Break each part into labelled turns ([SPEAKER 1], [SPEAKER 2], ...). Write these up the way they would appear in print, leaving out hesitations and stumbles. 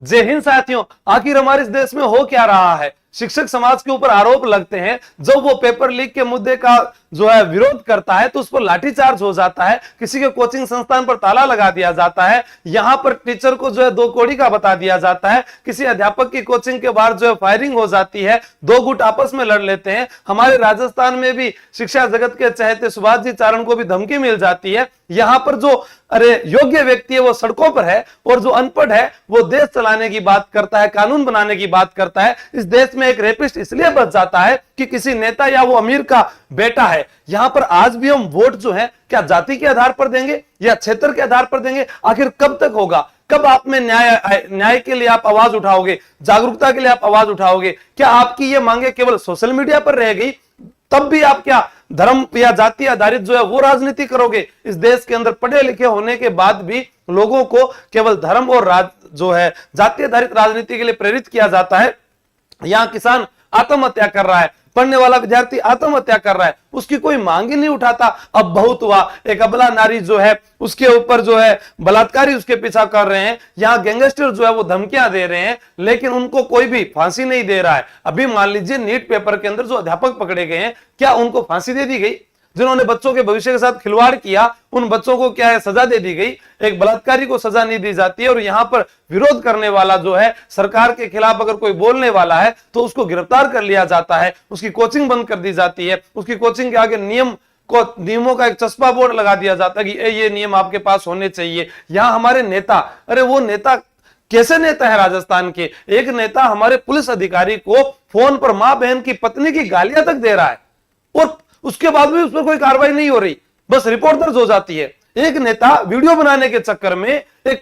[SPEAKER 1] जय हिंद साथियों। आखिर हमारे इस देश में हो क्या रहा है? शिक्षक समाज के ऊपर आरोप लगते हैं, जब वो पेपर लीक के मुद्दे का जो है विरोध करता है तो उस पर लाठीचार्ज हो जाता है, किसी के कोचिंग संस्थान पर ताला लगा दिया जाता है, यहां पर टीचर को जो है दो कोड़ी का बता दिया जाता है, किसी अध्यापक की कोचिंग के बाहर जो है फायरिंग हो जाती है, दो गुट आपस में लड़ लेते हैं। हमारे राजस्थान में भी शिक्षा जगत के चहेते सुभाष जी चारण को भी धमकी मिल जाती है। यहां पर जो योग्य व्यक्ति है वो सड़कों पर है और जो अनपढ़ है वो देश चलाने की बात करता है, कानून बनाने की बात करता है। इस देश में एक रेपिस्ट इसलिए बच जाता है कि किसी नेता या वो अमीर का बेटा है। यहां पर आज भी हम वोट जो है क्या जाति के आधार पर देंगे या क्षेत्र के आधार पर देंगे? आखिर कब तक होगा? कब आप में न्याय के लिए आप आवाज उठाओगे, जागरूकता के लिए आप आवाज उठाओगे? क्या आपकी ये मांगे केवल सोशल मीडिया पर रह गई? तब भी आप क्या धर्म या जाति आधारित जो है वो राजनीति करोगे? इस देश के अंदर पढ़े लिखे होने के बाद भी लोगों को केवल धर्म और जो है जाति आधारित राजनीति के लिए प्रेरित किया जाता है। यहां किसान आत्महत्या कर रहा है, पढ़ने वाला विद्यार्थी आत्महत्या कर रहा है, उसकी कोई मांग ही नहीं उठाता। अब बहुत हुआ, एक अबला नारी जो है उसके ऊपर जो है बलात्कारी उसके पीछा कर रहे हैं, यहाँ गैंगस्टर जो है वो धमकियां दे रहे हैं, लेकिन उनको कोई भी फांसी नहीं दे रहा है। अभी मान लीजिए नीट पेपर के अंदर जो अध्यापक पकड़े गए हैं, क्या उनको फांसी दे दी गई? जिन्होंने बच्चों के भविष्य के साथ खिलवाड़ किया उन बच्चों को क्या है, सजा दे दी गई? एक बलात्कारी को सजा नहीं दी जाती है। और यहां पर विरोध करने वाला जो है सरकार के खिलाफ अगर कोई बोलने वाला है तो उसको गिरफ्तार कर लिया जाता है, उसकी कोचिंग बंद कर दी जाती है, उसकी कोचिंग के आगे नियमों का एक चस्पा बोर्ड लगा दिया जाता है कि ये नियम आपके पास होने चाहिए। यहां हमारे नेता, अरे वो नेता कैसे नेता है राजस्थान के? एक नेता हमारे पुलिस अधिकारी को फोन पर मां बहन की पत्नी की गालियां तक दे रहा है और उसके बाद भी उस पर कोई कार्रवाई नहीं हो रही, बस रिपोर्ट दर्ज हो जाती है। एक नेता वीडियो बनाने के चक्कर में एक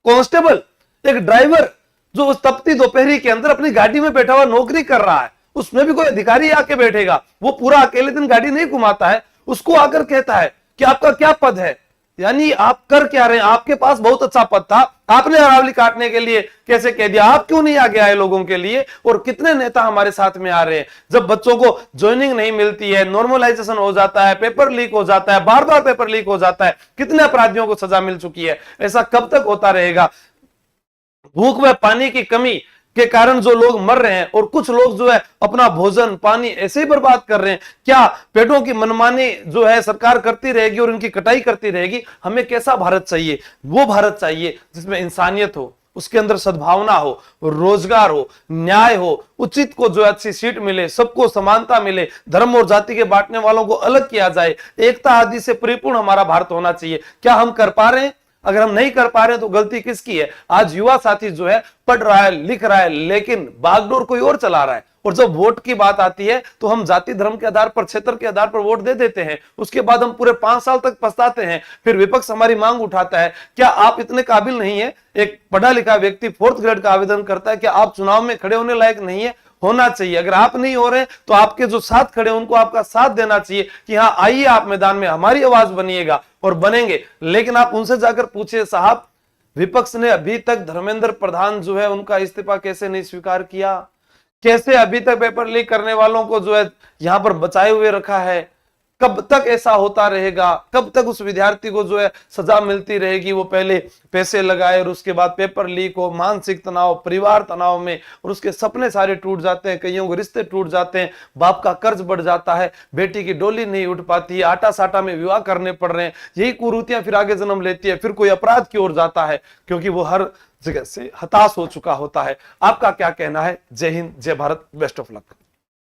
[SPEAKER 1] कांस्टेबल, एक ड्राइवर जो उस तपती दोपहरी के अंदर अपनी गाड़ी में बैठा हुआ नौकरी कर रहा है, उसमें भी कोई अधिकारी आके बैठेगा, वो पूरा अकेले दिन गाड़ी नहीं घुमाता है, उसको आकर कहता है कि आपका क्या पद है? यानी आप कर क्या रहे हैं? आपके पास बहुत अच्छा पद था, आपने अरावली काटने के लिए कैसे कह दिया? आप क्यों नहीं आगे आए लोगों के लिए? और कितने नेता हमारे साथ में आ रहे हैं, जब बच्चों को ज्वाइनिंग नहीं मिलती है, नॉर्मलाइजेशन हो जाता है, पेपर लीक हो जाता है, बार बार पेपर लीक हो जाता है, कितने अपराधियों को सजा मिल चुकी है। ऐसा कब तक होता रहेगा? भूख व पानी की कमी के कारण जो लोग मर रहे हैं और कुछ लोग जो है अपना भोजन पानी ऐसे ही बर्बाद कर रहे हैं। क्या पेटों की मनमानी जो है सरकार करती रहेगी और इनकी कटाई करती रहेगी? हमें कैसा भारत चाहिए? वो भारत चाहिए जिसमें इंसानियत हो, उसके अंदर सद्भावना हो, रोजगार हो, न्याय हो, उचित को जो अच्छी सीट मिले, सबको समानता मिले, धर्म और जाति के बांटने वालों को अलग किया जाए, एकता आदि से परिपूर्ण हमारा भारत होना चाहिए। क्या हम कर पा रहे हैं? अगर हम नहीं कर पा रहे तो गलती किसकी है? आज युवा साथी जो है पढ़ रहा है, लिख रहा है, लेकिन बागडोर कोई और चला रहा है। और जब वोट की बात आती है तो हम जाति धर्म के आधार पर, क्षेत्र के आधार पर वोट दे देते हैं, उसके बाद हम पूरे 5 साल तक पछताते हैं। फिर विपक्ष हमारी मांग उठाता है, क्या आप इतने काबिल नहीं है? एक पढ़ा लिखा व्यक्ति 4th ग्रेड का आवेदन करता है, क्या आप चुनाव में खड़े होने लायक नहीं है? होना चाहिए। अगर आप नहीं हो रहे तो आपके जो साथ खड़े उनको आपका साथ देना चाहिए कि हाँ आइए आप मैदान में, हमारी आवाज बनिएगा और बनेंगे। लेकिन आप उनसे जाकर पूछिए, साहब विपक्ष ने अभी तक धर्मेंद्र प्रधान जो है उनका इस्तीफा कैसे नहीं स्वीकार किया? कैसे अभी तक पेपर लीक करने वालों को जो है यहां पर बचाए हुए रखा है? कब तक ऐसा होता रहेगा? कब तक उस विद्यार्थी को जो है सजा मिलती रहेगी? वो पहले पैसे लगाए और उसके बाद पेपर लीक हो, मानसिक तनाव, परिवार तनाव में, और उसके सपने सारे टूट जाते हैं, कईयों के रिश्ते टूट जाते हैं, बाप का कर्ज बढ़ जाता है, बेटी की डोली नहीं उठ पाती है, आटा साटा में विवाह करने पड़ रहे हैं। यही कुरीतियां फिर आगे जन्म लेती है, फिर कोई अपराध की ओर जाता है क्योंकि वो हर जगह से हताश हो चुका होता है। आपका क्या कहना है? जय हिंद, जय भारत, बेस्ट ऑफ लक।